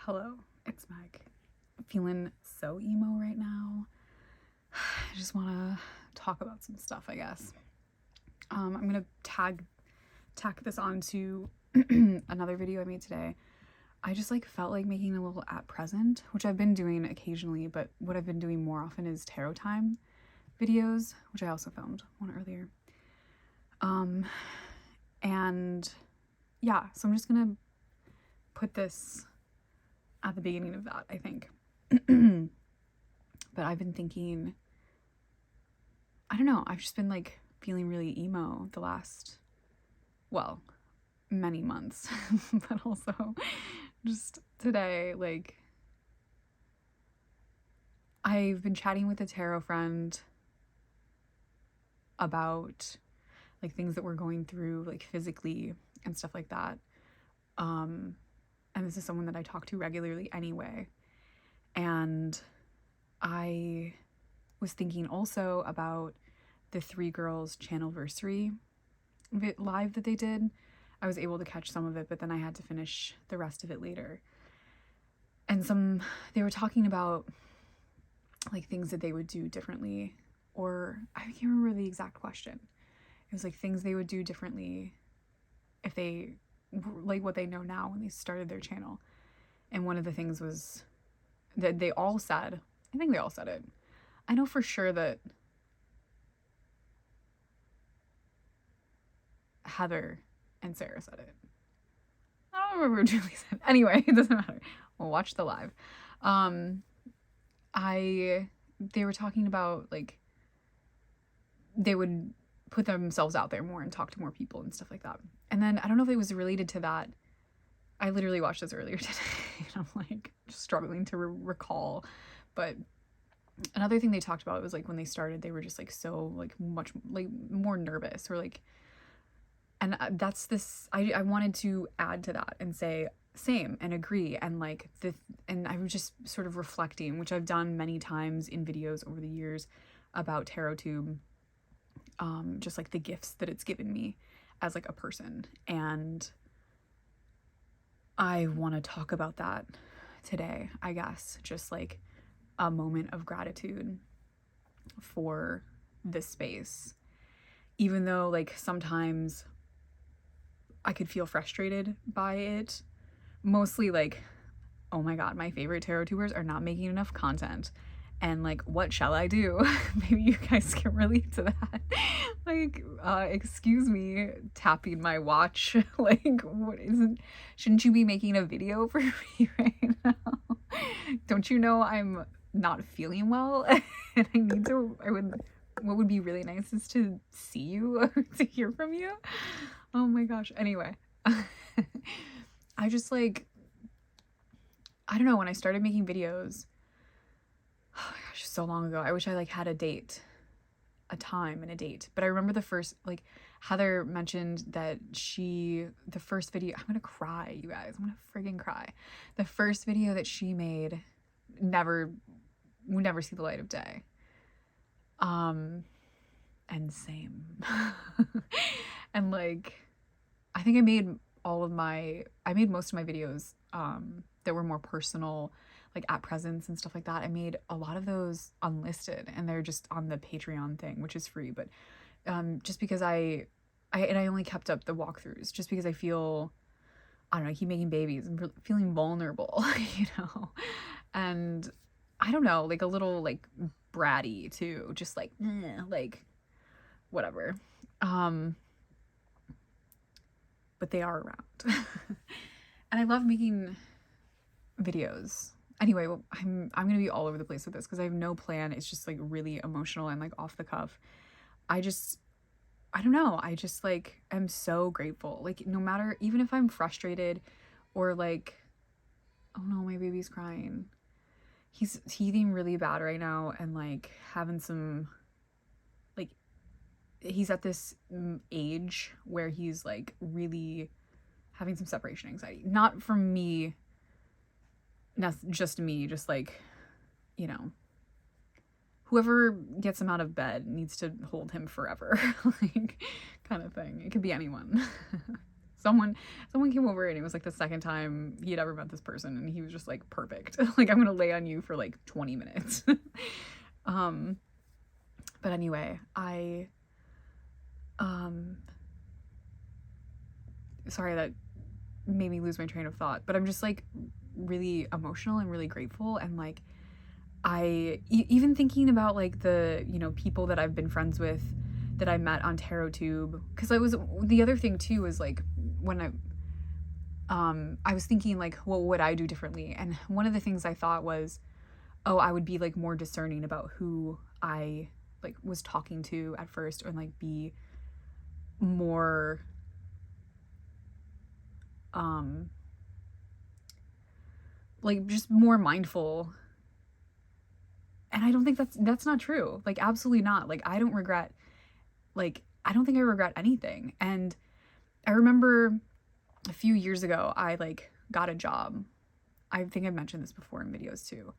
Hello, it's Meg. I'm feeling so emo right now. I just want to talk about some stuff, I guess. I'm gonna tack this onto another video I made today. I just felt like making a little at present, which I've been doing occasionally, but what I've been doing more often is tarot time videos, which I also filmed one earlier. And yeah, so I'm just gonna put this at the beginning of that, I think. But I've been thinking, I don't know, I've just been feeling really emo the last, well, many months, but also just today, I've been chatting with a tarot friend about things that we're going through physically and stuff like that. And this is someone that I talk to regularly anyway. And I was thinking also about the 3 Girls Channelversary live that they did. I was able to catch some of it, but then I had to finish the rest of it later. And they were talking about things that they would do differently, or I can't remember the exact question. It was things they would do differently if they, what they know now when they started their channel. And one of the things was that they all said, I think they all said it. I know for sure that Heather and Sarah said it. I don't remember what Julie said. Anyway, it doesn't matter. We'll watch the live. They were talking about they would put themselves out there more and talk to more people and stuff like that. And then I don't know if it was related to that. I literally watched this earlier today and I'm just struggling to recall. But another thing they talked about was when they started, they were just so much more nervous, or and that's this, I wanted to add to that and say same and agree. And and I was just sort of reflecting, which I've done many times in videos over the years about TarotTube, just the gifts that it's given me as a person. And I want to talk about that today, I guess, just a moment of gratitude for this space. Even though sometimes I could feel frustrated by it, mostly oh my god, my favorite tarot tubers are not making enough content, and what shall I do? Maybe you guys can relate to that. Excuse me, tapping my watch. What isn't, shouldn't you be making a video for me right now? Don't you know I'm not feeling well and I need to, what would be really nice is to see you, to hear from you. Oh my gosh. Anyway, I just I don't know, when I started making videos, oh my gosh, so long ago, I wish I had a date, a time and a date. But I remember the first, Heather mentioned that the first video, I'm gonna cry, you guys, I'm gonna friggin' cry. The first video that she made would never see the light of day. And same. And I think I made most of my videos that were more personal, at presents and stuff like that. I made a lot of those unlisted, and they're just on the Patreon thing, which is free. But just because I only kept up the walkthroughs just because I feel, I don't know, I keep making babies and feeling vulnerable, you know. And I don't know, a little bratty too, just whatever. But they are around. And I love making videos. Anyway, well, I'm gonna be all over the place with this because I have no plan. It's just really emotional and off the cuff. I don't know. I just am so grateful. No matter, even if I'm frustrated or oh no, my baby's crying. He's teething really bad right now and having some, he's at this age where he's really having some separation anxiety. Not from me, just me, just you know, whoever gets him out of bed needs to hold him forever, kind of thing. It could be anyone. Someone came over and it was like the second time he had ever met this person, and he was just like, perfect. Like, I'm gonna lay on you for like 20 minutes. But anyway, sorry, that made me lose my train of thought, but I'm just like really emotional and really grateful. And like, even thinking about like the, you know, people that I've been friends with that I met on TarotTube, because I was, the other thing too is like, when I was thinking like, what would I do differently? And one of the things I thought was, oh, I would be like more discerning about who I like was talking to at first, or like be more like just more mindful. And I don't think that's not true. Like, absolutely not. Like, I don't think I regret anything. And I remember a few years ago, I like got a job. I think I've mentioned this before in videos too.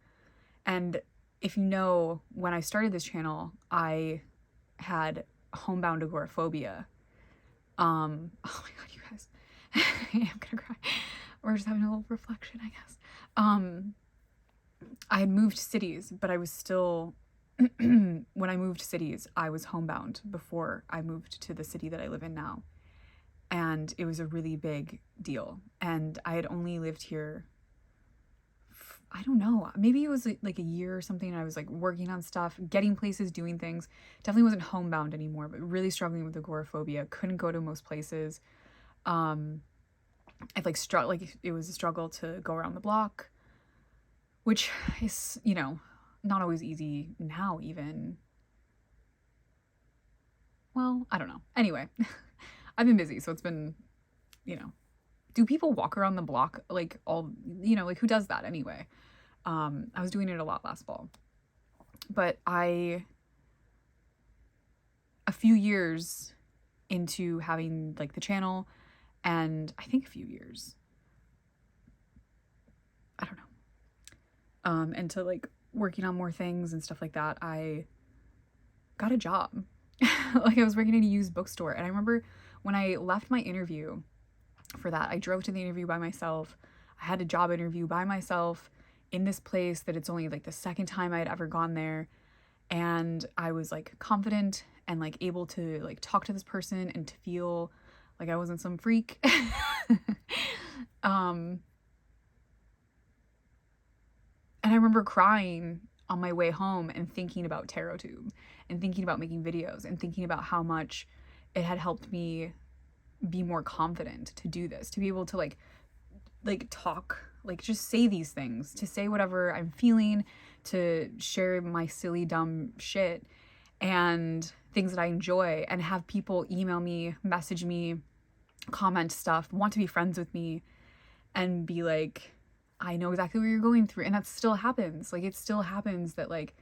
And if you know, when I started this channel, I had homebound agoraphobia. Oh my god, you guys. I'm gonna cry. We're just having a little reflection, I guess. I had moved cities, but I was still, when I moved cities, I was homebound before I moved to the city that I live in now. And it was a really big deal. And I had only lived here, I don't know, maybe it was like a year or something. And I was like working on stuff, getting places, doing things. Definitely wasn't homebound anymore, but really struggling with agoraphobia. Couldn't go to most places. I'd like it was a struggle to go around the block, which is, you know, not always easy now even. Well, I don't know. Anyway, I've been busy, so it's been, you know, do people walk around the block like all, you know, like who does that anyway? I was doing it a lot last fall. But a few years into having like the channel, and I think a few years, I don't know, into like working on more things and stuff like that, I got a job. Like, I was working at a used bookstore. And I remember when I left my interview for that, I drove to the interview by myself. I had a job interview by myself in this place that it's only like the second time I had ever gone there. And I was like confident and like able to like talk to this person and to feel like I wasn't some freak. And I remember crying on my way home and thinking about TarotTube and thinking about making videos and thinking about how much it had helped me be more confident to do this, to be able to like talk, like just say these things, to say whatever I'm feeling, to share my silly, dumb shit and things that I enjoy, and have people email me, message me, comment stuff, want to be friends with me, and be like, I know exactly what you're going through. And that still happens. Like, it still happens that, like,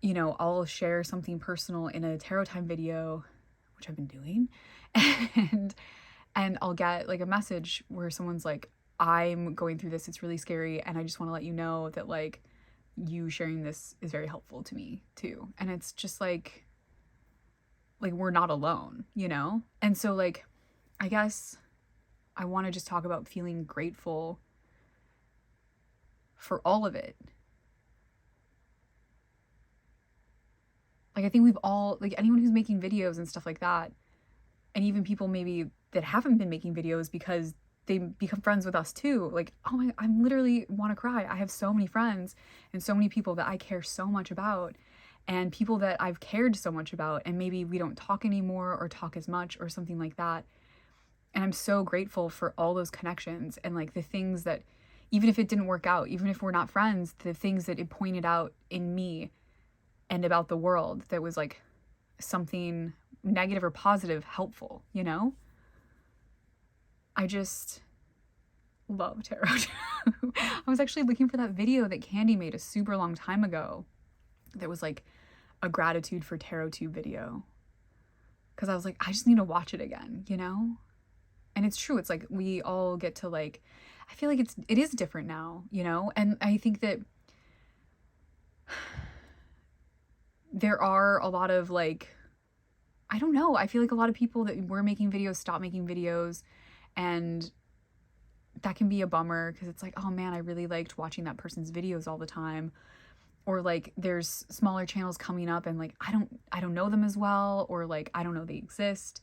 you know, I'll share something personal in a tarot time video, which I've been doing, and I'll get like a message where someone's like, I'm going through this, it's really scary, and I just want to let you know that like you sharing this is very helpful to me too. And it's just like we're not alone, you know? And so like, I guess I want to just talk about feeling grateful for all of it. Like, I think we've all, like, anyone who's making videos and stuff like that, and even people maybe that haven't been making videos because they become friends with us too. Like, oh my, I literally want to cry. I have so many friends and so many people that I care so much about, and people that I've cared so much about, and maybe we don't talk anymore or talk as much or something like that. And I'm so grateful for all those connections and like the things that, even if it didn't work out, even if we're not friends, the things that it pointed out in me and about the world that was like something negative or positive, helpful, you know? I just love tarot. I was actually looking for that video that Candy made a super long time ago that was like a gratitude for TarotTube video. Because I was like, I just need to watch it again, you know? And it's true. It's like we all get to like, I feel like it is different now, you know? And I think that there are a lot of like, I don't know. I feel like a lot of people that were making videos stop making videos, and that can be a bummer because it's like, oh man, I really liked watching that person's videos all the time. Or like there's smaller channels coming up and like I don't know them as well, or like I don't know they exist.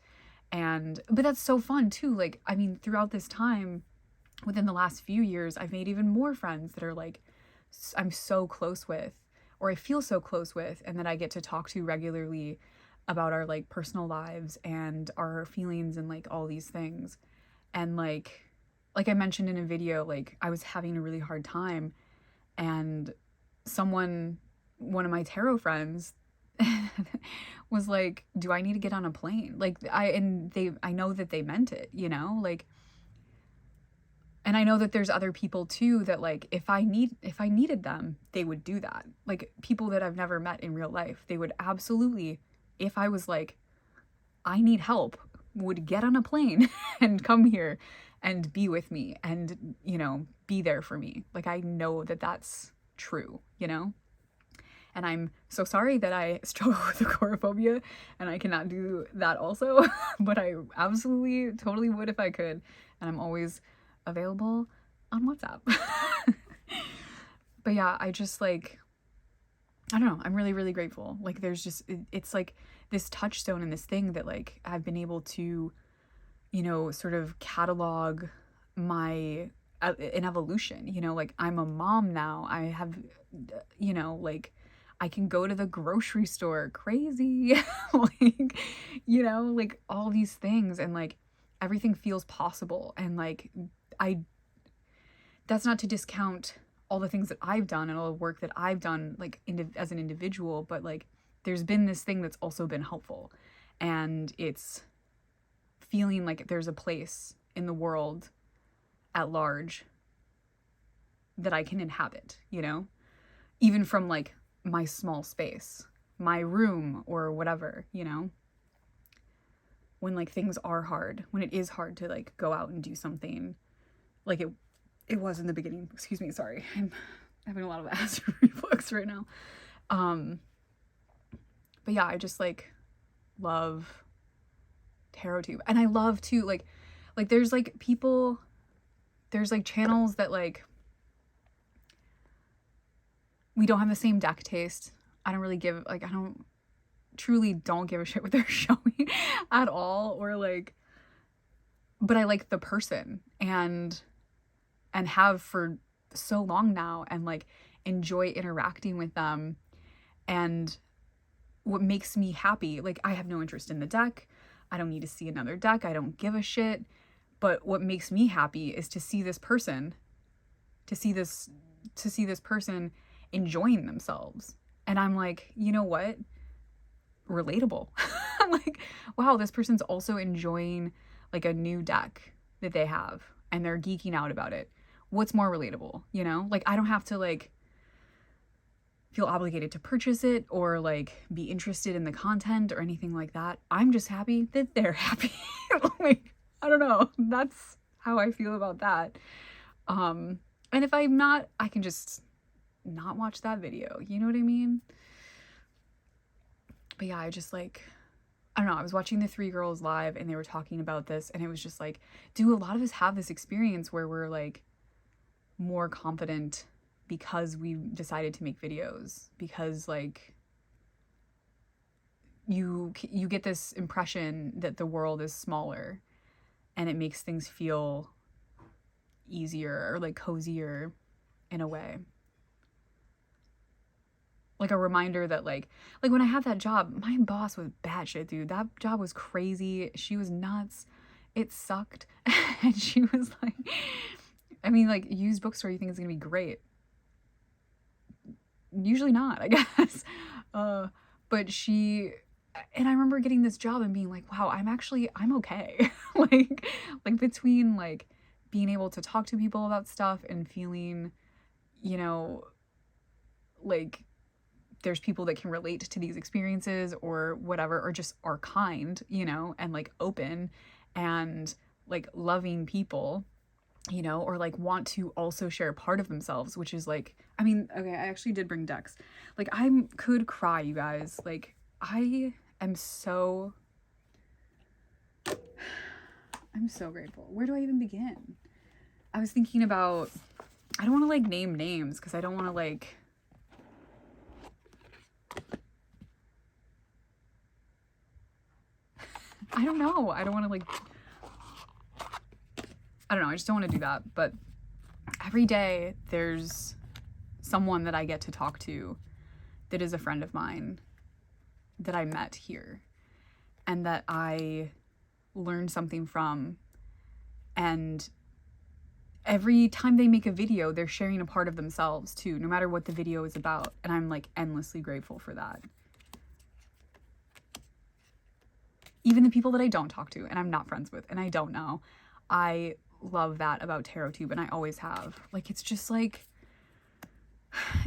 And but that's so fun too. Like I mean, throughout this time, within the last few years, I've made even more friends that are like I'm so close with, or I feel so close with, and that I get to talk to regularly about our like personal lives and our feelings and like all these things. And like I mentioned in a video, like I was having a really hard time, and one of my tarot friends was like, do I need to get on a plane? Like I know that they meant it, you know, like, and I know that there's other people too that like, if I needed them, they would do that. Like people that I've never met in real life, they would absolutely, if I was like, I need help, would get on a plane and come here and be with me and, you know, be there for me. Like I know that that's true, you know? And I'm so sorry that I struggle with agoraphobia and I cannot do that also, but I absolutely totally would if I could. And I'm always available on WhatsApp. But yeah, I just like, I don't know, I'm really, really grateful. Like there's just, it's like this touchstone and this thing that like I've been able to, you know, sort of catalog my an evolution, you know, like I'm a mom now. I have, you know, like I can go to the grocery store, crazy, like, you know, like all these things, and like everything feels possible. And like I that's not to discount all the things that I've done and all the work that I've done like as an individual, but like there's been this thing that's also been helpful, and it's feeling like there's a place in the world at large that I can inhabit, you know, even from like my small space, my room or whatever, you know, when like things are hard, when it is hard to like go out and do something like it was in the beginning. Excuse me, sorry, I'm having a lot of acid reflux right now. But yeah, I just like love TarotTube, and I love to like there's like people, there's like channels that like we don't have the same deck taste. I don't really give like I don't give a shit what they're showing at all, or like, but I like the person and have for so long now, and like enjoy interacting with them. And what makes me happy, like I have no interest in the deck. I don't need to see another deck. I don't give a shit. But what makes me happy is to see this person, to see this person enjoying themselves. And I'm like, you know what? Relatable. I'm like, wow, this person's also enjoying like a new deck that they have and they're geeking out about it. What's more relatable, you know? Like I don't have to like feel obligated to purchase it or like be interested in the content or anything like that. I'm just happy that they're happy. Like, I don't know. That's how I feel about that. And if I'm not, I can just not watch that video. You know what I mean? But yeah, I just like, I don't know. I was watching the three girls live and they were talking about this, and it was just like, do a lot of us have this experience where we're like more confident because we decided to make videos? Because like you get this impression that the world is smaller and it makes things feel easier or like cozier in a way. Like a reminder that like when I had that job, my boss was batshit, dude. That job was crazy. She was nuts. It sucked. And she was like, I mean, like, used bookstore, you think it's gonna be great. Usually not, I guess. But she, and I remember getting this job and being like, wow, I'm okay. like between like being able to talk to people about stuff and feeling, you know, like there's people that can relate to these experiences or whatever, or just are kind, you know, and like open and like loving people, you know, or like want to also share part of themselves, which is like, I mean, okay, I actually did bring decks. Like I could cry, you guys. Like I am so I'm so grateful. Where do I even begin? I was thinking about, I don't want to like name names because I don't want to like, I don't know. I don't want to like, I don't know. I just don't want to do that. But every day there's someone that I get to talk to that is a friend of mine that I met here and that I learned something from. And every time they make a video, they're sharing a part of themselves too, no matter what the video is about. And I'm like endlessly grateful for that. Even the people that I don't talk to and I'm not friends with and I don't know, I love that about TarotTube, and I always have. Like, it's just like,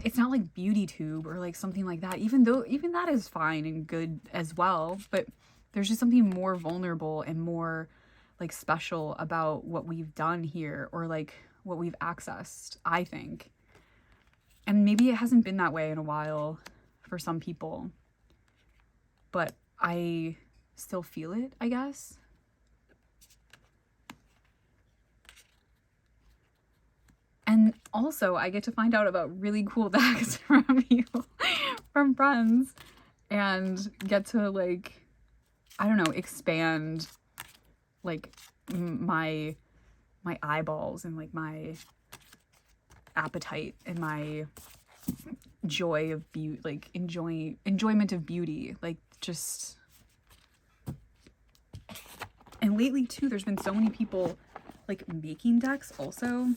it's not like BeautyTube or like something like that, even though even that is fine and good as well, but there's just something more vulnerable and more like special about what we've done here, or like what we've accessed, I think. And maybe it hasn't been that way in a while for some people, but I still feel it, I guess. And also I get to find out about really cool decks from you, from friends, and get to like, I don't know, expand like my eyeballs and like my appetite and my joy of beauty, like enjoyment of beauty, like just. And lately too, there's been so many people like making decks also,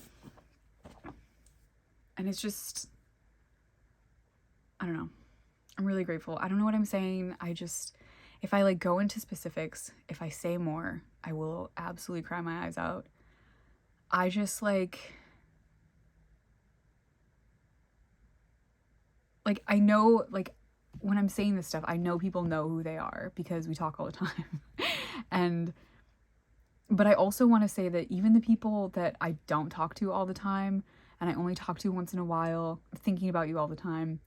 and it's just, I don't know, I'm really grateful. I don't know what I'm saying. I just, if I like go into specifics, if I say more, I will absolutely cry my eyes out. I just like I know, like when I'm saying this stuff, I know people know who they are because we talk all the time. But I also want to say that even the people that I don't talk to all the time, and I only talk to once in a while, thinking about you all the time,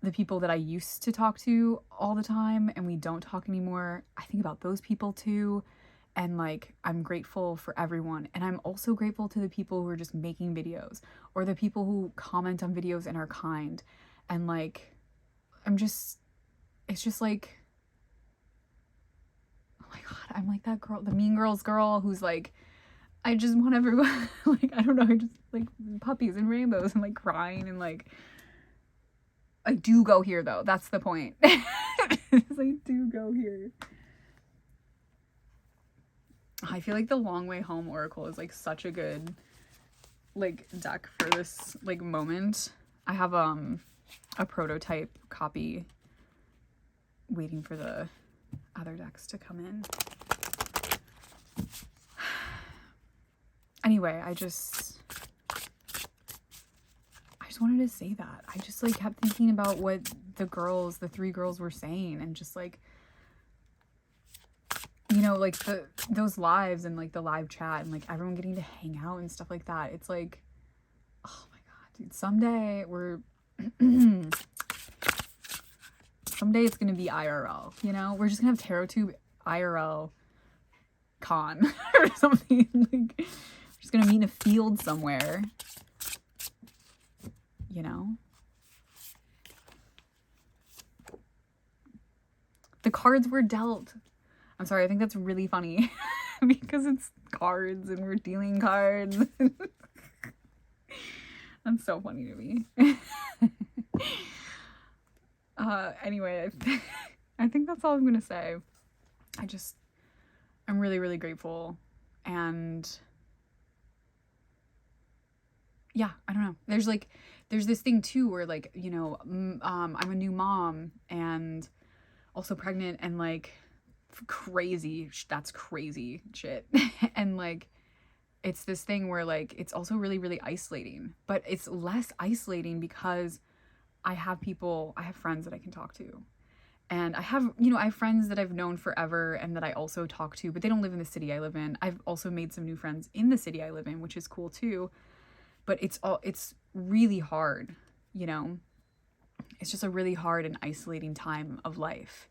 the people that I used to talk to all the time and we don't talk anymore, I think about those people too. And like, I'm grateful for everyone. And I'm also grateful to the people who are just making videos, or the people who comment on videos and are kind. And like, it's just like, oh my God, I'm like that girl, the Mean Girls girl who's like, I just want everyone, like, I don't know, I just like puppies and rainbows and like crying, and like, I do go here though. That's the point. I do go here. I feel like the Long Way Home Oracle is like such a good like deck for this like moment. I have a prototype copy waiting for the other decks to come in. Anyway, I just wanted to say that. I just like kept thinking about what the three girls were saying, and just like, you know, like those lives and like the live chat and like everyone getting to hang out and stuff like that. It's like, oh my God, dude, someday it's gonna be IRL, you know? We're just gonna have TarotTube IRL con or something. Like, we're just gonna meet in a field somewhere, you know? The cards were dealt. I'm sorry, I think that's really funny because it's cards and we're dealing cards. That's so funny to me. Anyway, I think that's all I'm gonna say. I'm really, really grateful. And yeah, I don't know. There's this thing too where like, you know, I'm a new mom and also pregnant, and like that's crazy shit. And like, it's this thing where like, it's also really, really isolating, but it's less isolating because I have friends that I can talk to. And I have friends that I've known forever and that I also talk to, but they don't live in the city I live in. I've also made some new friends in the city I live in, which is cool too. But it's really hard, you know? It's just a really hard and isolating time of life.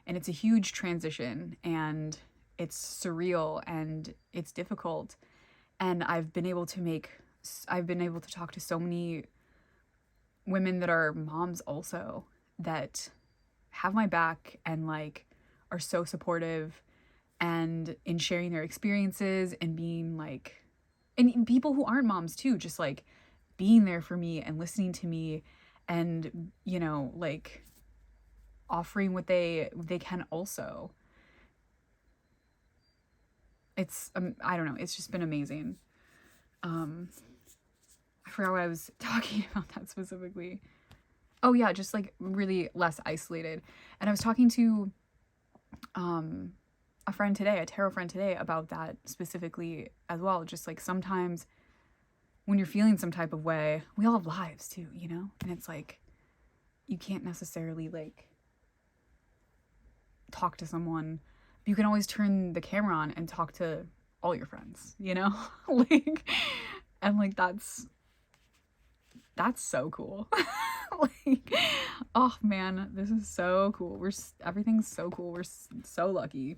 And it's a huge transition, and it's surreal and it's difficult. And I've been able to talk to so many women that are moms also, that have my back and like are so supportive, and in sharing their experiences and being like, and people who aren't moms too, just like being there for me and listening to me, and like offering what they can also. It's I don't know, it's just been amazing. I forgot what I was talking about that specifically. Oh yeah, just like really less isolated. And I was talking to a friend today, a tarot friend today, about that specifically as well. Just like sometimes when you're feeling some type of way, we all have lives too, and it's like you can't necessarily like talk to someone, but you can always turn the camera on and talk to all your friends, like, and like that's so cool. Like, oh man, this is so cool. Everything's so cool. We're so lucky.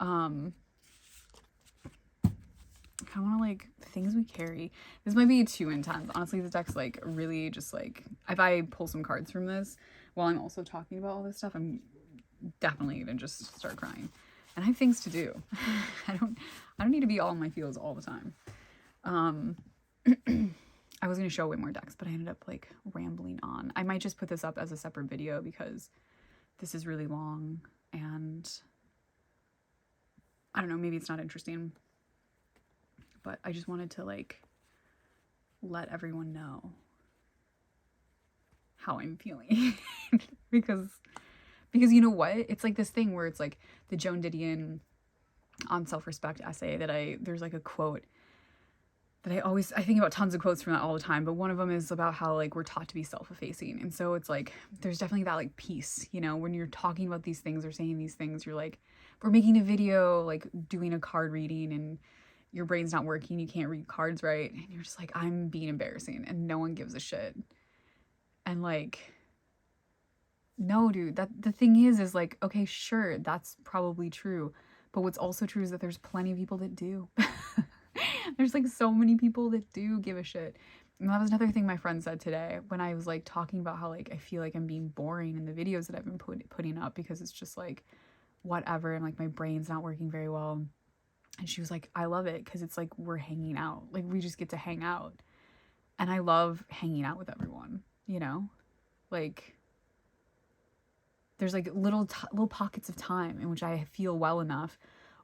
I kind of want to like things we carry. This might be too intense. Honestly, the deck's like really just like, if I pull some cards from this while I'm also talking about all this stuff, I'm definitely gonna just start crying. And I have things to do. I don't need to be all in my feels all the time. I was going to show way more decks, but I ended up like rambling on. I might just put this up as a separate video because this is really long and I don't know, maybe it's not interesting, but I just wanted to like let everyone know how I'm feeling because you know what? It's like this thing where it's like the Joan Didion on self-respect essay that there's like a quote that I think about tons of quotes from that all the time, but one of them is about how like we're taught to be self-effacing. And so it's like there's definitely that like piece, when you're talking about these things or saying these things, you're like, we're making a video, like doing a card reading, and your brain's not working, you can't read cards right, and you're just like, I'm being embarrassing and no one gives a shit. And like, no, dude, that the thing is like, okay, sure, that's probably true, but what's also true is that there's plenty of people that do. There's like so many people that do give a shit. And that was another thing my friend said today when I was like talking about how like I feel like I'm being boring in the videos that I've been putting up because it's just like whatever, and like my brain's not working very well. And she was like, I love it because it's like we're hanging out, like we just get to hang out, and I love hanging out with everyone, like there's like little pockets of time in which I feel well enough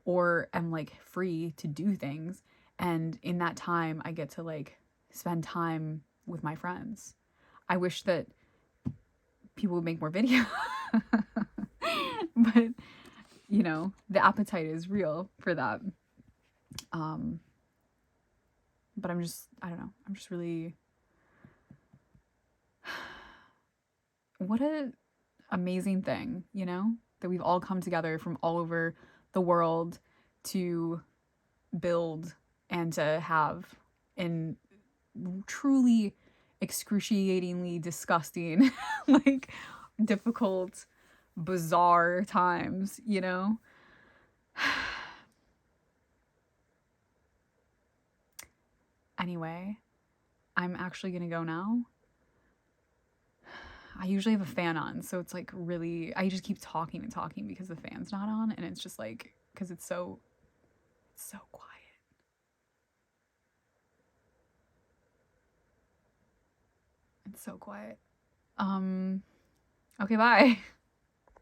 or am like free to do things, and in that time I get to like spend time with my friends. I wish that people would make more videos. But the appetite is real for that. But I don't know, I'm just really, what a amazing thing, that we've all come together from all over the world to build and to have in truly excruciatingly disgusting, like difficult, bizarre times, Anyway, I'm actually gonna go now. I usually have a fan on, so it's like really, I just keep talking and talking because the fan's not on, and it's just like, because it's so quiet. It's so quiet. Okay, bye.